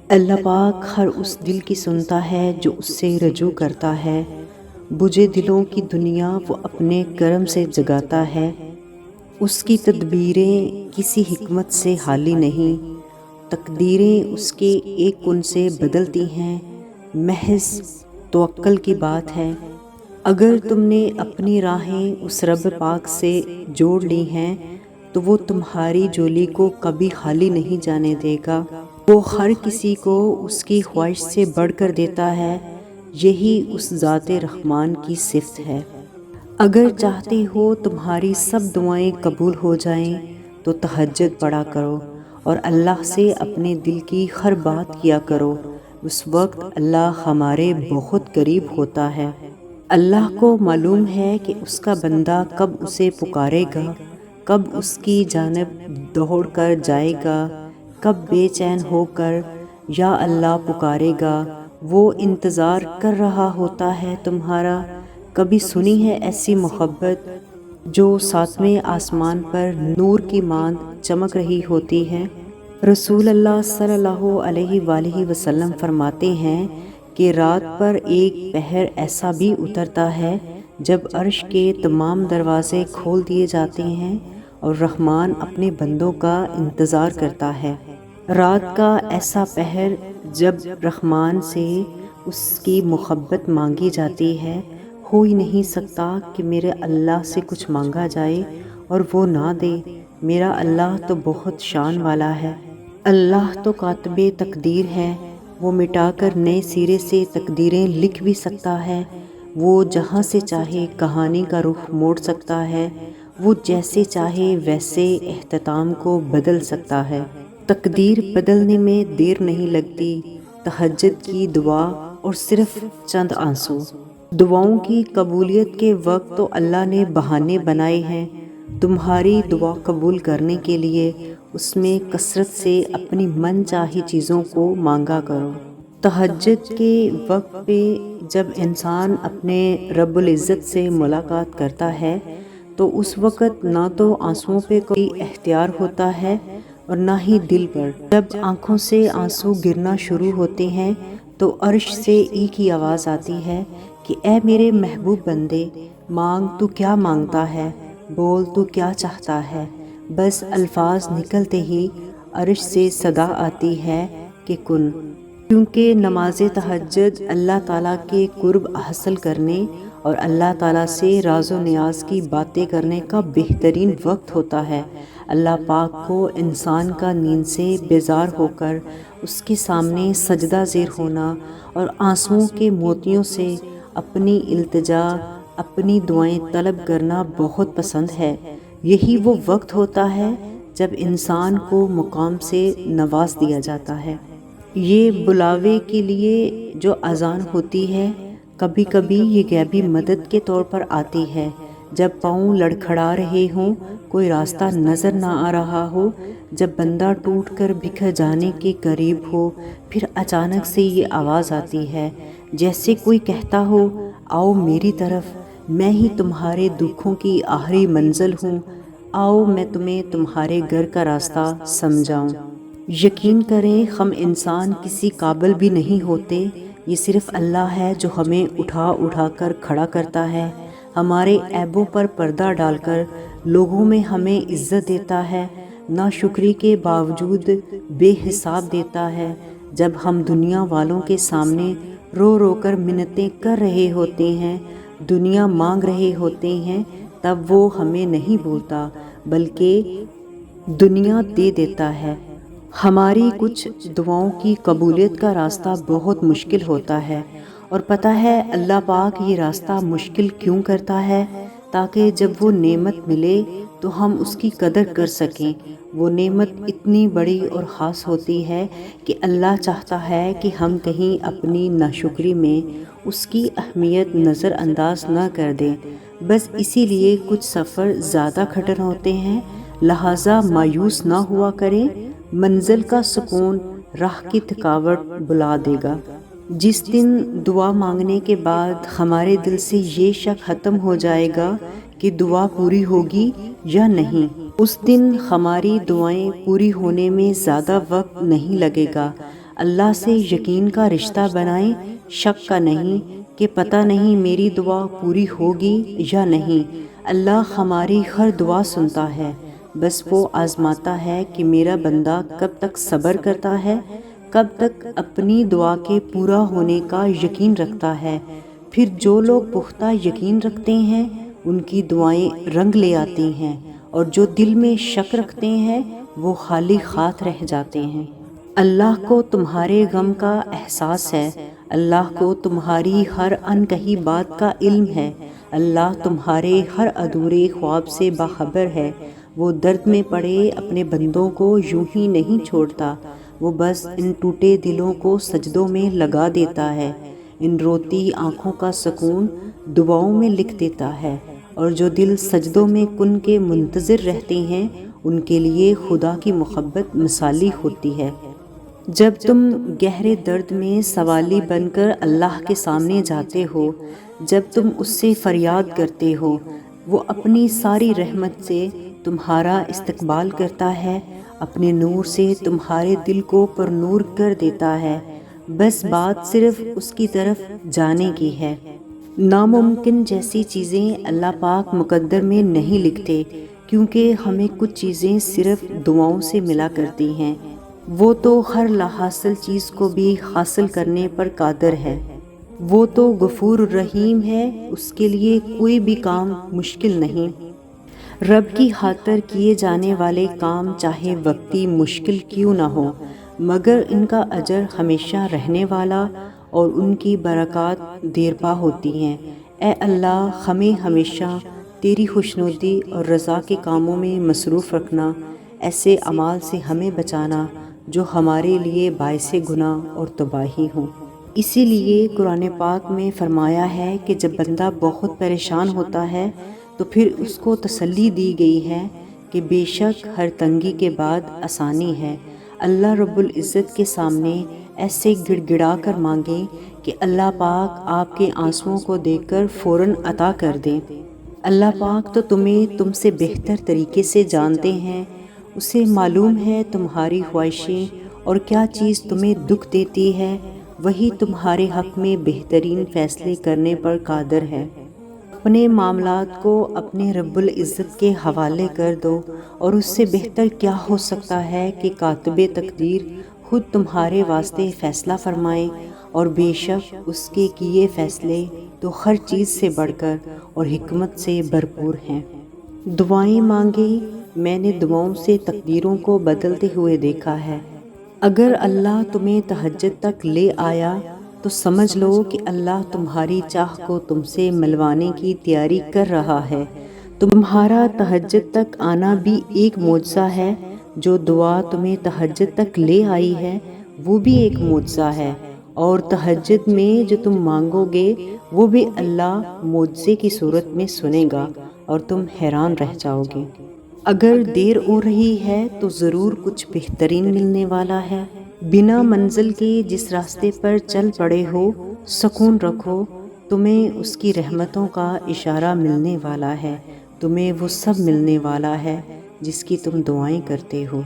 اللہ پاک ہر اس دل کی سنتا ہے جو اس سے رجوع کرتا ہے۔ بجھے دلوں کی دنیا وہ اپنے کرم سے جگاتا ہے۔ اس کی تدبیریں کسی حکمت سے حالی نہیں، تقدیریں اس کے ایک کن سے بدلتی ہیں، محض توکل کی بات ہے۔ اگر تم نے اپنی راہیں اس رب پاک سے جوڑ لی ہیں تو وہ تمہاری جولی کو کبھی خالی نہیں جانے دے گا۔ وہ ہر کسی کو اس کی خواہش سے بڑھ کر دیتا ہے، یہی اس ذات رحمان کی صفت ہے۔ اگر چاہتے ہو تمہاری سب دعائیں قبول ہو جائیں تو تہجد پڑھا کرو اور اللہ سے اپنے دل کی ہر بات کیا کرو، اس وقت اللہ ہمارے بہت قریب ہوتا ہے۔ اللہ کو معلوم ہے کہ اس کا بندہ کب اسے پکارے گا، کب اس کی جانب دوڑ کر جائے گا، کب بے چین ہو کر یا اللہ پکارے گا۔ وہ انتظار کر رہا ہوتا ہے تمہارا۔ کبھی سنی ہے ایسی محبت جو ساتویں آسمان پر نور کی ماند چمک رہی ہوتی ہے؟ رسول اللہ صلی اللہ علیہ وآلہ وسلم فرماتے ہیں کہ رات پر ایک پہر ایسا بھی اترتا ہے جب عرش کے تمام دروازے کھول دیے جاتے ہیں اور رحمان اپنے بندوں کا انتظار کرتا ہے۔ رات کا ایسا پہر جب رحمان سے اس کی محبت مانگی جاتی ہے، ہو ہی نہیں سکتا کہ میرے اللہ سے کچھ مانگا جائے اور وہ نہ دے۔ میرا اللہ تو بہت شان والا ہے۔ اللہ تو کاتب تقدیر ہے، وہ مٹا کر نئے سرے سے تقدیریں لکھ بھی سکتا ہے۔ وہ جہاں سے چاہے کہانی کا رخ موڑ سکتا ہے، وہ جیسے چاہے ویسے اختتام کو بدل سکتا ہے۔ تقدیر بدلنے میں دیر نہیں لگتی۔ تہجد کی دعا اور صرف چند آنسو۔ دعاؤں کی قبولیت کے وقت تو اللہ نے بہانے بنائے ہیں۔ تمہاری دعا قبول کرنے کے لیے اس میں کثرت سے اپنی من چاہی چیزوں کو مانگا کرو۔ تہجد کے وقت پہ جب انسان اپنے رب العزت سے ملاقات کرتا ہے تو اس وقت نہ تو آنسوؤں پہ کوئی اختیار ہوتا ہے اور نہ ہی دل پر۔ جب آنکھوں سے آنسو گرنا شروع ہوتے ہیں تو عرش سے ایک ہی آواز آتی ہے کہ اے میرے محبوب بندے، مانگ تو کیا مانگتا ہے، بول تو کیا چاہتا ہے۔ بس الفاظ نکلتے ہی عرش سے صدا آتی ہے کہ کن۔ کیونکہ نماز تہجد اللہ تعالیٰ کے قرب حاصل کرنے اور اللہ تعالیٰ سے راز و نیاز کی باتیں کرنے کا بہترین وقت ہوتا ہے۔ اللہ پاک کو انسان کا نیند سے بیزار ہو کر اس کے سامنے سجدہ زیر ہونا اور آنسوؤں کے موتیوں سے اپنی التجا، اپنی دعائیں طلب کرنا بہت پسند ہے۔ یہی وہ وقت ہوتا ہے جب انسان کو مقام سے نواز دیا جاتا ہے۔ یہ بلاوے کے لیے جو اذان ہوتی ہے، کبھی کبھی یہ غیبی مدد کے طور پر آتی ہے۔ جب پاؤں لڑکھڑا رہے ہوں، کوئی راستہ نظر نہ آ رہا ہو، جب بندہ ٹوٹ کر بکھر جانے کے قریب ہو، پھر اچانک سے یہ آواز آتی ہے، جیسے کوئی کہتا ہو آؤ میری طرف، میں ہی تمہارے دکھوں کی آخری منزل ہوں، آؤ میں تمہیں تمہارے گھر کا راستہ سمجھاؤں۔ یقین کریں ہم انسان کسی قابل بھی نہیں ہوتے، یہ صرف اللہ ہے جو ہمیں اٹھا اٹھا کر کھڑا کرتا ہے، ہمارے عیبوں پر پردہ ڈال کر لوگوں میں ہمیں عزت دیتا ہے، ناشکری کے باوجود بے حساب دیتا ہے۔ جب ہم دنیا والوں کے سامنے رو رو کر منتیں کر رہے ہوتے ہیں، دنیا مانگ رہے ہوتے ہیں، تب وہ ہمیں نہیں بولتا بلکہ دنیا دے دیتا ہے۔ ہماری کچھ دعاؤں کی قبولیت کا راستہ بہت مشکل ہوتا ہے، اور پتہ ہے اللہ پاک یہ راستہ مشکل کیوں کرتا ہے؟ تاکہ جب وہ نعمت ملے تو ہم اس کی قدر کر سکیں۔ وہ نعمت اتنی بڑی اور خاص ہوتی ہے کہ اللہ چاہتا ہے کہ ہم کہیں اپنی ناشکری میں اس کی اہمیت نظر انداز نہ کر دیں۔ بس اسی لیے کچھ سفر زیادہ کٹھن ہوتے ہیں، لہٰذا مایوس نہ ہوا کریں۔ منزل کا سکون راہ کی تھکاوٹ بھلا دے گا۔ جس دن دعا مانگنے کے بعد ہمارے دل سے یہ شک ختم ہو جائے گا کہ دعا پوری ہوگی یا نہیں، اس دن ہماری دعائیں پوری ہونے میں زیادہ وقت نہیں لگے گا۔ اللہ سے یقین کا رشتہ بنائیں، شک کا نہیں کہ پتہ نہیں میری دعا پوری ہوگی یا نہیں۔ اللہ ہماری ہر دعا سنتا ہے، بس وہ آزماتا ہے کہ میرا بندہ کب تک صبر کرتا ہے، کب تک اپنی دعا کے پورا ہونے کا یقین رکھتا ہے۔ پھر جو لوگ پختہ یقین رکھتے ہیں ان کی دعائیں رنگ لے آتی ہیں، اور جو دل میں شک رکھتے ہیں وہ خالی ہاتھ رہ جاتے ہیں۔ اللہ کو تمہارے غم کا احساس ہے، اللہ کو تمہاری ہر انکہی بات کا علم ہے، اللہ تمہارے ہر ادھورے خواب سے باخبر ہے۔ وہ درد میں پڑے اپنے بندوں کو یوں ہی نہیں چھوڑتا، وہ بس ان ٹوٹے دلوں کو سجدوں میں لگا دیتا ہے، ان روتی آنکھوں کا سکون دعاؤں میں لکھ دیتا ہے، اور جو دل سجدوں میں کن کے منتظر رہتے ہیں ان کے لیے خدا کی محبت مثالی ہوتی ہے۔ جب تم گہرے درد میں سوالی بن کر اللہ کے سامنے جاتے ہو، جب تم اس سے فریاد کرتے ہو، وہ اپنی ساری رحمت سے تمہارا استقبال کرتا ہے، اپنے نور سے تمہارے دل کو پر نور کر دیتا ہے۔ بس بات صرف اس کی طرف جانے کی ہے۔ ناممکن جیسی چیزیں اللہ پاک مقدر میں نہیں لکھتے، کیونکہ ہمیں کچھ چیزیں صرف دعاؤں سے ملا کرتی ہیں۔ وہ تو ہر لاحاصل چیز کو بھی حاصل کرنے پر قادر ہے۔ وہ تو غفور الرحیم ہے، اس کے لیے کوئی بھی کام مشکل نہیں۔ رب کی خاطر کیے جانے والے کام چاہے وقتی مشکل کیوں نہ ہو، مگر ان کا اجر ہمیشہ رہنے والا اور ان کی برکات دیرپا ہوتی ہیں۔ اے اللہ، ہمیں ہمیشہ تیری خوشنودی اور رضا کے کاموں میں مصروف رکھنا، ایسے اعمال سے ہمیں بچانا جو ہمارے لیے باعث گناہ اور تباہی ہوں۔ اسی لیے قرآن پاک میں فرمایا ہے کہ جب بندہ بہت پریشان ہوتا ہے تو پھر اس کو تسلی دی گئی ہے کہ بے شک ہر تنگی کے بعد آسانی ہے۔ اللہ رب العزت کے سامنے ایسے گڑ گڑا کر مانگیں کہ اللہ پاک آپ کے آنسوؤں کو دیکھ کر فوراً عطا کر دیں۔ اللہ پاک تو تم سے بہتر طریقے سے جانتے ہیں، اسے معلوم ہے تمہاری خواہشیں اور کیا چیز تمہیں دکھ دیتی ہے، وہی تمہارے حق میں بہترین فیصلے کرنے پر قادر ہے۔ اپنے معاملات کو اپنے رب العزت کے حوالے کر دو، اور اس سے بہتر کیا ہو سکتا ہے کہ کاتب تقدیر خود تمہارے واسطے فیصلہ فرمائے، اور بے شک اس کے کیے فیصلے تو ہر چیز سے بڑھ کر اور حکمت سے بھرپور ہیں۔ دعائیں مانگیں، میں نے دعاؤں سے تقدیروں کو بدلتے ہوئے دیکھا ہے۔ اگر اللہ تمہیں تہجد تک لے آیا تو سمجھ لو کہ اللہ تمہاری چاہ کو تم سے ملوانے کی تیاری کر رہا ہے۔ تمہارا تہجد تک آنا بھی ایک معجزہ ہے، جو دعا تمہیں تہجد تک لے آئی ہے وہ بھی ایک معجزہ ہے، اور تہجد میں جو تم مانگو گے وہ بھی اللہ معجزے کی صورت میں سنے گا اور تم حیران رہ جاؤ گے۔ اگر دیر ہو رہی ہے تو ضرور کچھ بہترین ملنے والا ہے۔ بنا منزل کے جس راستے پر چل پڑے ہو سکون رکھو، تمہیں اس کی رحمتوں کا اشارہ ملنے والا ہے، تمہیں وہ سب ملنے والا ہے جس کی تم دعائیں کرتے ہو۔